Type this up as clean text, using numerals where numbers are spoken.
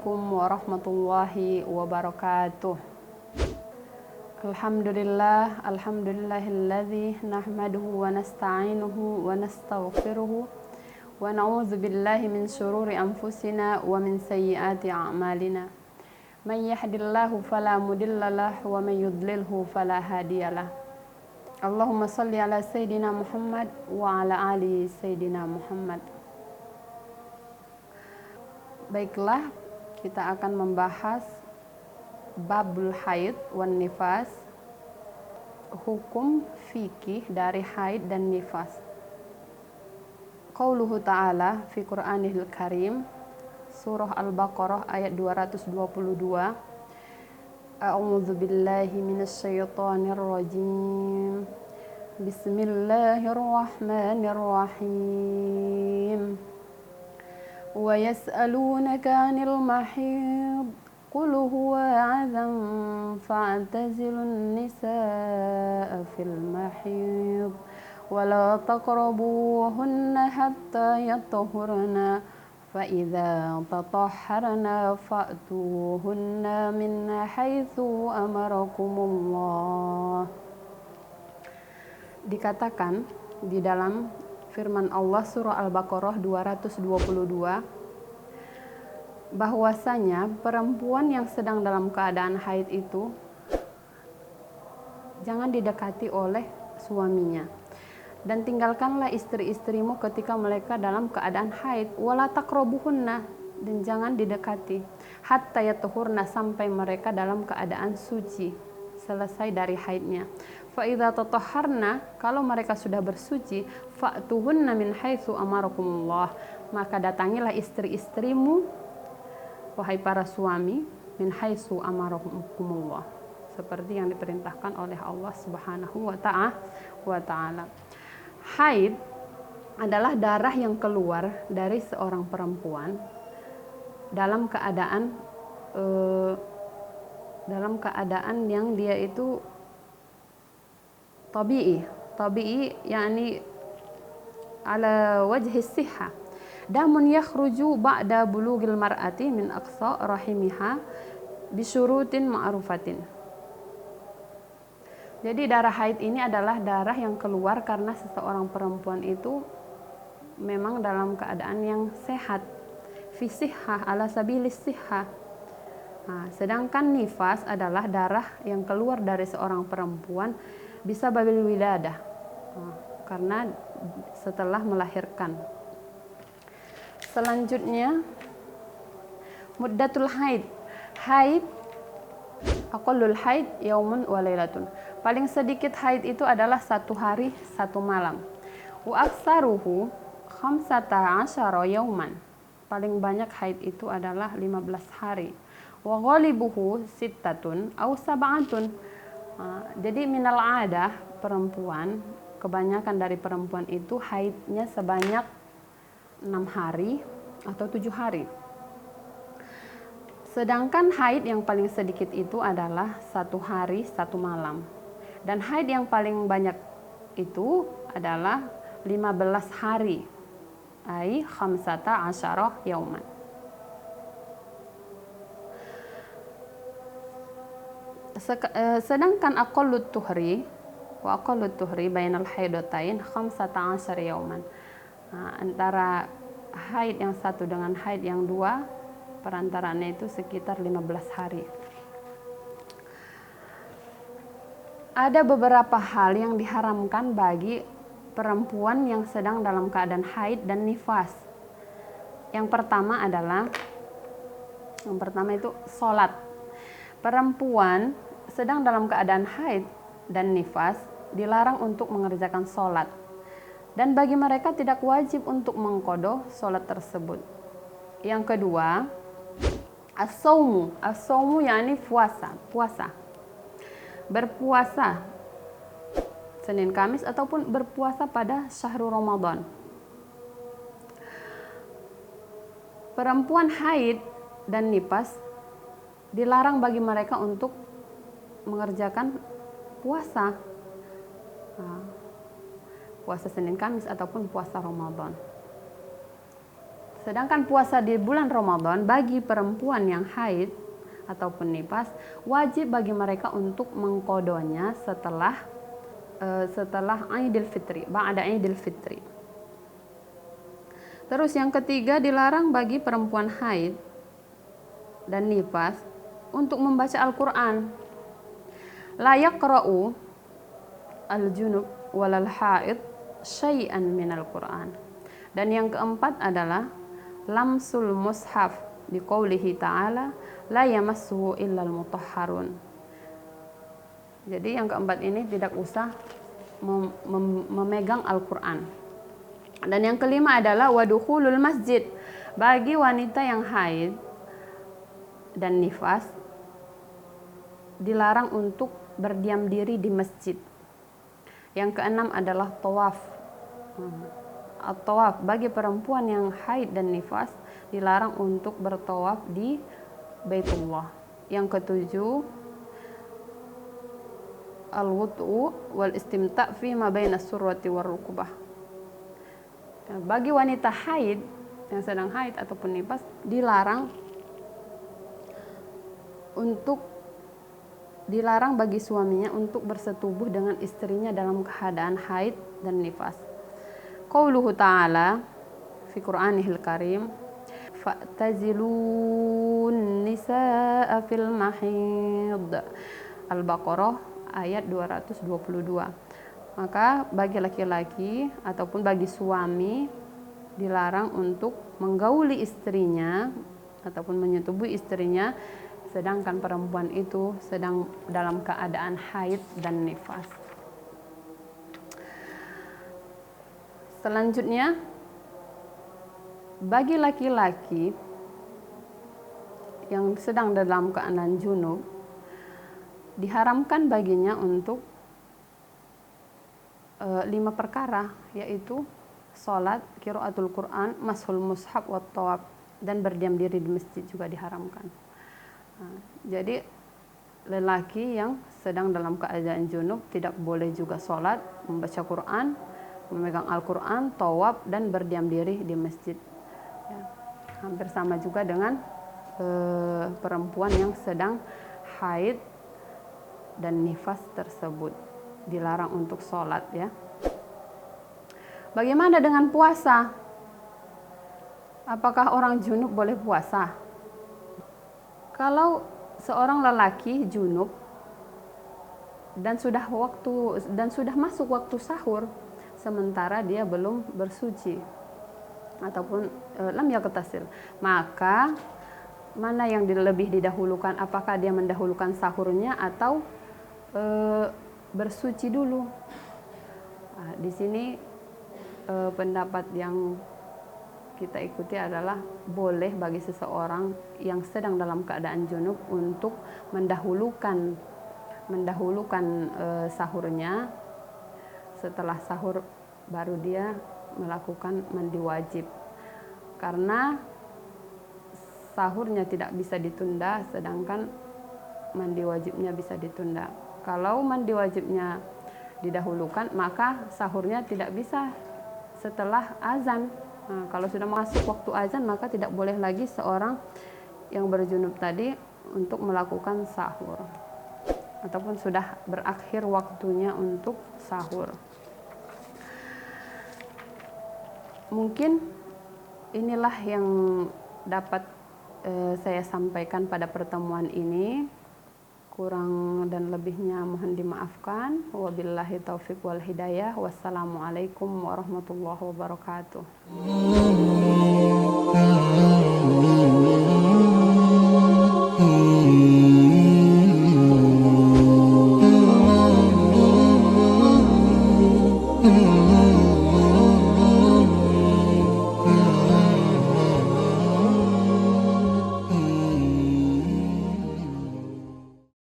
Assalamualaikum warahmatullahi wabarakatuh. Alhamdulillahilladzi nahmaduhu wa nasta'inuhu wa nastaghfiruhu wa na'udzu billahi min syururi anfusina wa min sayyiati a'malina. Man yahdihillahu fala mudhillalah wa man yudlilhu fala hadiyalah. Allahumma shalli ala sayyidina Muhammad wa ala ali sayyidina Muhammad. Baiklah, kita akan membahas babul haid wan nifas, hukum fikih dari haid dan nifas. Qauluhu ta'ala fi Qur'anil Karim, surah Al-Baqarah ayat 222. A'udzu billahi minasyaitonir rajim. Bismillahirrahmanirrahim. Wa yas'alunaka 'anil mahid qul huwa 'adzan fa'tazilun nisaa fil mahid wa la taqrabuhunna hatta yatahharna fa idza tatahharna fa'tuhunna min haitsu amarakumullah. Dikatakan di dalam firman Allah surah Al-Baqarah 222 bahwasanya perempuan yang sedang dalam keadaan haid itu jangan didekati oleh suaminya, dan tinggalkanlah istri-istrimu ketika mereka dalam keadaan haid, wala taqrabuhunna, dan jangan didekati, hatta yatuhurna, sampai mereka dalam keadaan suci, selesai dari haidnya. Fa idza tatahharna, kalau mereka sudah bersuci, fa'tuhunna min haitsu amarakumullah, maka datangilah istri-istrimu, wahai para suami, min haitsu amarakumullah, seperti yang diperintahkan oleh Allah Subhanahu wa ta'ala. Haid adalah darah yang keluar dari seorang perempuan dalam keadaan yang dia itu tabi'i, yakni ala wajhi sihha. Damun yakhruju ba'da bulughil mar'ati min aqsa rahimiha bisyurutin ma'rufatin. Jadi darah haid ini adalah darah yang keluar karena seseorang perempuan itu memang dalam keadaan yang sehat, fi sihha, ala sabilis sihha. Sedangkan nifas adalah darah yang keluar dari seorang perempuan bisa babil wiladah, karena setelah melahirkan. Selanjutnya muddatul haid. Haid aqallul haid yaumun wa lailatun. Paling sedikit haid itu adalah 1 hari 1 malam. Wa aktsaruhu 15 yauman. Paling banyak haid itu adalah 15 hari. Wa ghalibuhu sittatun aw sab'atun. Jadi minal adah, perempuan, kebanyakan dari perempuan itu haidnya sebanyak 6 hari atau 7 hari. Sedangkan haid yang paling sedikit itu adalah 1 hari 1 malam. Dan haid yang paling banyak itu adalah 15 hari. Ai 15 yauman. Sedangkan aqallut tuhri bainal haidatain 15 yauman. Antara haid yang satu dengan haid yang dua, perantaranya itu sekitar 15 hari. Ada beberapa hal yang diharamkan bagi perempuan yang sedang dalam keadaan haid dan nifas. Yang pertama itu sholat. Perempuan sedang dalam keadaan haid dan nifas dilarang untuk mengerjakan sholat, dan bagi mereka tidak wajib untuk mengqadha sholat tersebut. Yang kedua, as-saumu yakni puasa. Berpuasa Senin Kamis ataupun berpuasa pada syahrul Ramadan. Perempuan haid dan nifas dilarang bagi mereka untuk mengerjakan puasa, puasa Senin Kamis ataupun puasa Ramadan. Sedangkan puasa di bulan Ramadan bagi perempuan yang haid ataupun nifas wajib bagi mereka untuk mengqadanya setelah Idul Fitri, ba'da Idul Fitri. Terus yang ketiga, dilarang bagi perempuan haid dan nifas untuk membaca Al-Qur'an. La yaqra'u al-junub walal haid syai'an minal Qur'an. Dan yang keempat adalah lamsul mushaf biqaulihi ta'ala la yamassuhu illal mutahharun. Jadi yang keempat ini tidak usah memegang Al-Qur'an. Dan yang kelima adalah wadukhulul masjid, bagi wanita yang haid dan nifas dilarang untuk berdiam diri di masjid. Yang keenam adalah tawaf. At-tawaf bagi perempuan yang haid dan nifas dilarang untuk bertawaf di Baitullah. Yang ketujuh, al-wudu wal istimta' fi ma baina surrati war rukbah. Bagi wanita haid yang sedang haid ataupun nifas dilarang bagi suaminya untuk bersetubuh dengan istrinya dalam keadaan haid dan nifas. Qauluhu ta'ala fi Qur'anihil Karim, fa'tazilun nisaa fil mahid. Al-Baqarah ayat 222. Maka bagi laki-laki ataupun bagi suami dilarang untuk menggauli istrinya ataupun menyetubuhi istrinya sedangkan perempuan itu sedang dalam keadaan haid dan nifas. Selanjutnya, bagi laki-laki yang sedang dalam keadaan junub diharamkan baginya untuk 5 perkara, yaitu sholat, qiraatul Quran, mashul mushaf, wat tawaf, dan berdiam diri di masjid juga diharamkan. Jadi lelaki yang sedang dalam keadaan junub tidak boleh juga sholat, membaca Quran, memegang Al-Quran, tawaf, dan berdiam diri di masjid. Ya, hampir sama juga dengan perempuan yang sedang haid dan nifas tersebut, dilarang untuk sholat ya. Bagaimana dengan puasa? Apakah orang junub boleh puasa? Kalau seorang lelaki junub dan sudah masuk waktu sahur sementara dia belum bersuci ataupun lam yaqtasil, maka mana yang lebih didahulukan? Apakah dia mendahulukan sahurnya atau bersuci dulu? Nah, di sini pendapat yang kita ikuti adalah boleh bagi seseorang yang sedang dalam keadaan junub untuk mendahulukan sahurnya. Setelah sahur baru dia melakukan mandi wajib, karena sahurnya tidak bisa ditunda sedangkan mandi wajibnya bisa ditunda. Kalau mandi wajibnya didahulukan maka sahurnya tidak bisa setelah azan. Nah, kalau sudah masuk waktu azan maka tidak boleh lagi seorang yang berjunub tadi untuk melakukan sahur ataupun sudah berakhir waktunya untuk sahur. Mungkin inilah yang dapat saya sampaikan pada pertemuan ini. Kurang dan lebihnya mohon dimaafkan. Wabillahi taufiq wal hidayah. Wassalamualaikum warahmatullahi wabarakatuh.